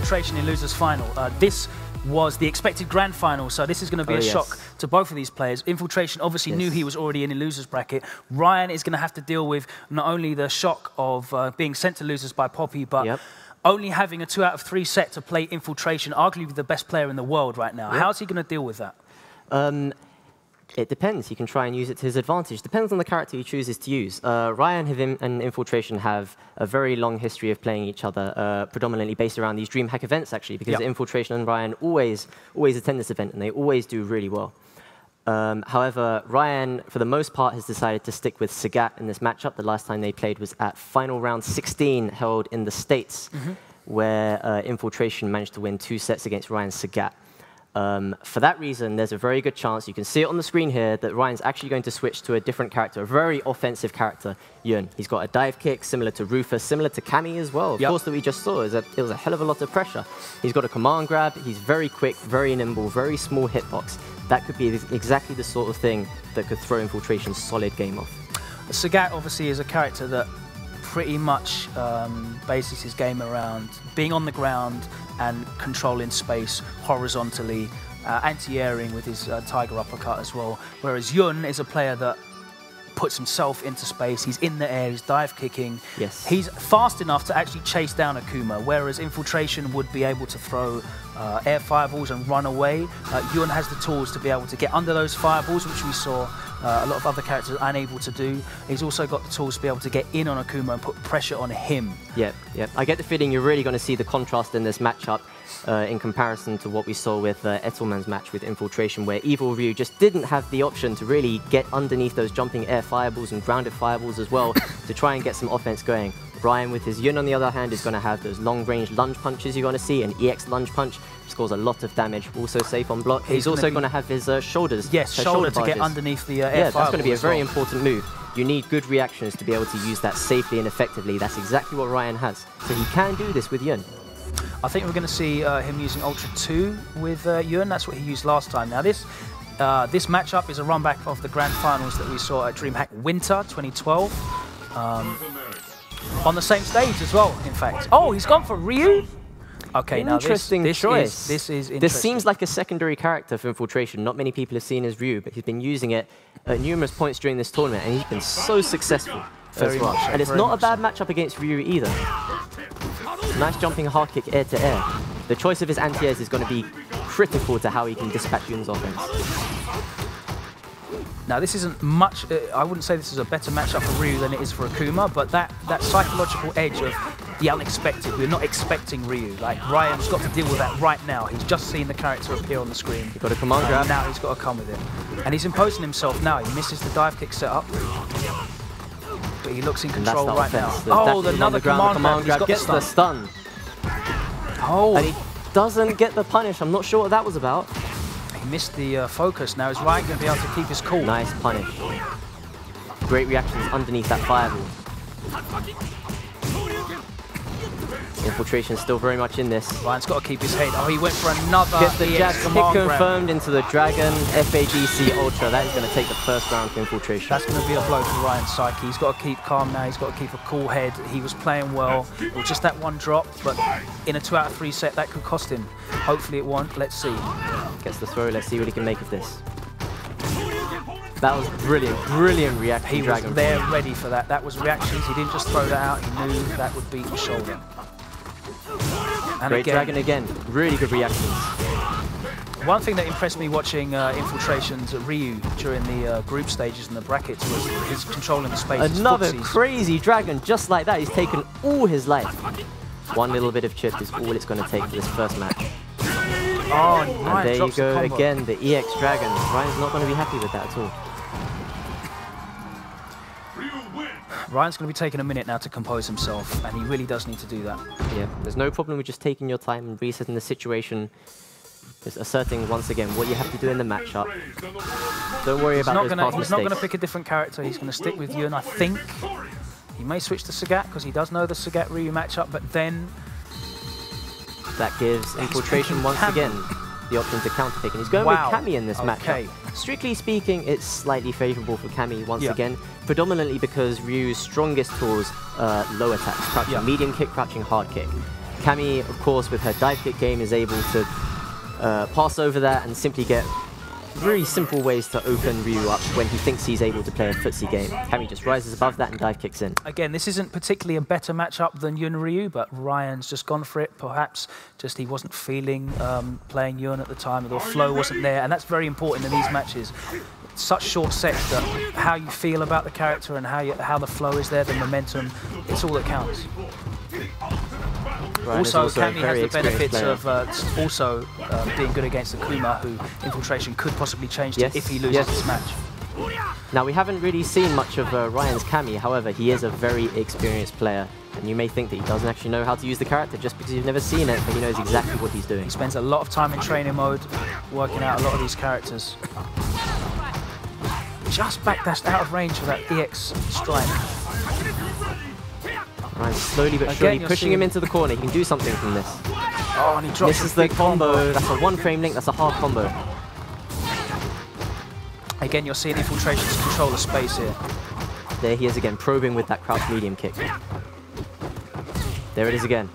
Infiltration in losers final. This was the expected grand final, so this is going to be a shock to both of these players. Infiltration obviously knew he was already in the losers bracket. Ryan is going to have to deal with not only the shock of being sent to losers by Poppy, but only having a 2 out of 3 set to play Infiltration, arguably the best player in the world right now. How's he going to deal with that? It depends. He can try and use it to his advantage. Depends on the character he chooses to use. Ryan and Infiltration have a very long history of playing each other, predominantly based around these DreamHack events, actually, because Infiltration and Ryan always attend this event, and they always do really well. However, Ryan, for the most part, has decided to stick with Sagat in this matchup. The last time they played was at Final Round 16, held in the States, where Infiltration managed to win 2 sets against Ryan Sagat. For that reason, there's a very good chance, you can see it on the screen here, that Ryan's actually going to switch to a different character, a very offensive character, Yun. He's got a dive kick, similar to Rufus, similar to Cammy as well. Of course, that we just saw, it was a hell of a lot of pressure. He's got a command grab, he's very quick, very nimble, very small hitbox. That could be exactly the sort of thing that could throw Infiltration's solid game off. Sagat obviously is a character that pretty much bases his game around being on the ground and controlling space horizontally, anti-airing with his tiger uppercut as well. Whereas Yun is a player that puts himself into space, he's in the air, he's dive kicking. He's fast enough to actually chase down Akuma, whereas Infiltration would be able to throw air fireballs and run away. Yun has the tools to be able to get under those fireballs, which we saw a lot of other characters are unable to do. He's also got the tools to be able to get in on Akuma and put pressure on him. Yep. I get the feeling you're really going to see the contrast in this matchup in comparison to what we saw with Ethelman's match with Infiltration, where Evil Ryu just didn't have the option to really get underneath those jumping air fireballs and grounded fireballs as well to try and get some offense going. Ryan, with his Yun on the other hand, is going to have those long-range lunge punches you're going to see, an EX lunge punch, scores a lot of damage, also safe on block. He's also going to have his shoulders. Shoulder to get underneath the air fireball. That's going to be a very important move. You need good reactions to be able to use that safely and effectively. That's exactly what Ryan has. So he can do this with Yun. I think we're going to see him using Ultra 2 with Yun. That's what he used last time. Now this matchup is a run back of the grand finals that we saw at DreamHack Winter 2012. On the same stage as well, in fact. Oh, he's gone for Ryu? Okay, now interesting choice. This is interesting. This seems like a secondary character for Infiltration. Not many people have seen his Ryu, but he's been using it at numerous points during this tournament, and he's been so successful as well. And it's not a bad matchup against Ryu either. Nice jumping hard kick air to air. The choice of his anti-airs is going to be critical to how he can dispatch Yun's offense. Now, this isn't much, I wouldn't say this is a better matchup for Ryu than it is for Akuma, but that psychological edge of the unexpected, we're not expecting Ryu. Like, Ryan's got to deal with that right now. He's just seen the character appear on the screen. He's got a command grab. Now he's got to come with it. And he's imposing himself now. He misses the dive kick setup. But he looks in control right now. Oh, another command grab. Gets the stun. Oh. And he doesn't get the punish. I'm not sure what that was about. He missed the focus. Now is Ryan going to be able to keep his cool? Nice punish. Great reactions underneath that fireball. Infiltration still very much in this. Ryan's got to keep his head. Oh, he went for another Gets the jab kick confirmed into the Dragon FAGC Ultra. That is going to take the first round for Infiltration. That's going to be a blow for Ryan's psyche. He's got to keep calm now. He's got to keep a cool head. He was playing well. It was just that one drop, but in a 2 out of 3 set, that could cost him. Hopefully it won't. Let's see. Gets the throw. Let's see what he can make of this. That was brilliant, brilliant reaction. He was there ready for that. That was reactions. He didn't just throw that out. He knew that would beat the shoulder. And Great Dragon again. Really good reactions. One thing that impressed me watching Infiltration's Ryu during the group stages and the brackets was his controlling the space. Another crazy Dragon just like that. He's taken all his life. One little bit of chip is all it's going to take for this first match. Oh, and there you go again, the EX Dragon. Ryan's not going to be happy with that at all. Ryan's going to be taking a minute now to compose himself, and he really does need to do that. Yeah, there's no problem with just taking your time and resetting the situation. Just asserting once again what you have to do in the matchup. Don't worry about those past mistakes. He's not going to pick a different character. He's going to stick with Yun, I think. He may switch to Sagat because he does know the Sagat-Ryu matchup, but then that gives Infiltration once again the option to counter pick, and he's going with Cammy in this matchup. Strictly speaking, it's slightly favourable for Cammy once again, predominantly because Ryu's strongest tools are low attacks, crouching medium kick, crouching hard kick. Cammy, of course, with her dive kick game, is able to pass over that and simply get really simple ways to open Ryu up when he thinks he's able to play a footsie game. Cammy just rises above that and dive kicks in. Again, this isn't particularly a better matchup than Yun Ryu, but Ryan's just gone for it. Perhaps just he wasn't feeling playing Yun at the time, the flow wasn't there, and that's very important in these matches. Such short sets that how you feel about the character and how the flow is there, the momentum, it's all that counts. Also, Cammy has the benefits of being good against the Kuma, who Infiltration could possibly change to if he loses this match. Now, we haven't really seen much of Ryan's Cammy. However, he is a very experienced player. And you may think that he doesn't actually know how to use the character just because you've never seen it, but he knows exactly what he's doing. He spends a lot of time in training mode, working out a lot of these characters. Just backdashed out of range for that EX strike. Ryan slowly but surely pushing him into the corner. He can do something from this. Oh, and he drops this is the combo. That's a one-frame link. That's a hard combo. Again, you're seeing Infiltration's control of space here. There he is again, probing with that crouch medium kick. There it is again.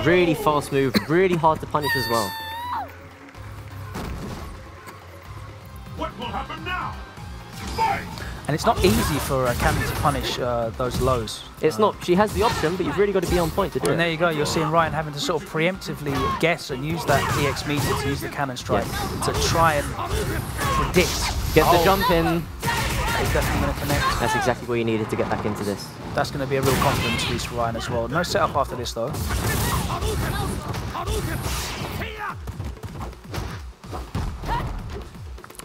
Really fast move, really hard to punish as well. What will happen now? And it's not easy for Cammy to punish those lows. It's not. She has the option, but you've really got to be on point to do it. And there you go. You're seeing Ryan having to sort of preemptively guess and use that EX meter to use the cannon strike to try and predict. Get the jump in. He's definitely going to connect. That's exactly what you needed to get back into this. That's going to be a real confidence boost for Ryan as well. No setup after this though.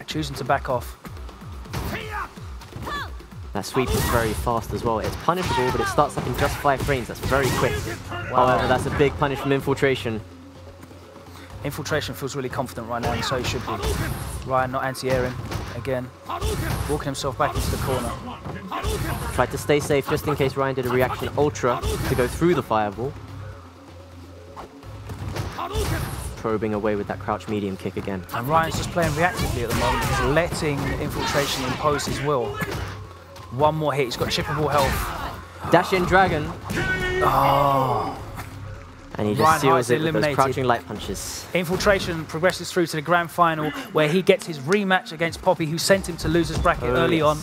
Choosing to back off. That sweep is very fast as well. It's punishable, but it starts up in just 5 frames. That's very quick. Wow. However, that's a big punish from Infiltration. Infiltration feels really confident right now, and so he should be. Ryan not anti-airing again, walking himself back into the corner. Tried to stay safe just in case Ryan did a reaction ultra to go through the fireball. Probing away with that crouch medium kick again. And Ryan's just playing reactively at the moment. He's letting Infiltration impose his will. One more hit, he's got chippable health. Dash in dragon. Oh. And he just seals it with those crouching light punches. Infiltration progresses through to the grand final where he gets his rematch against Poppy, who sent him to losers bracket early on.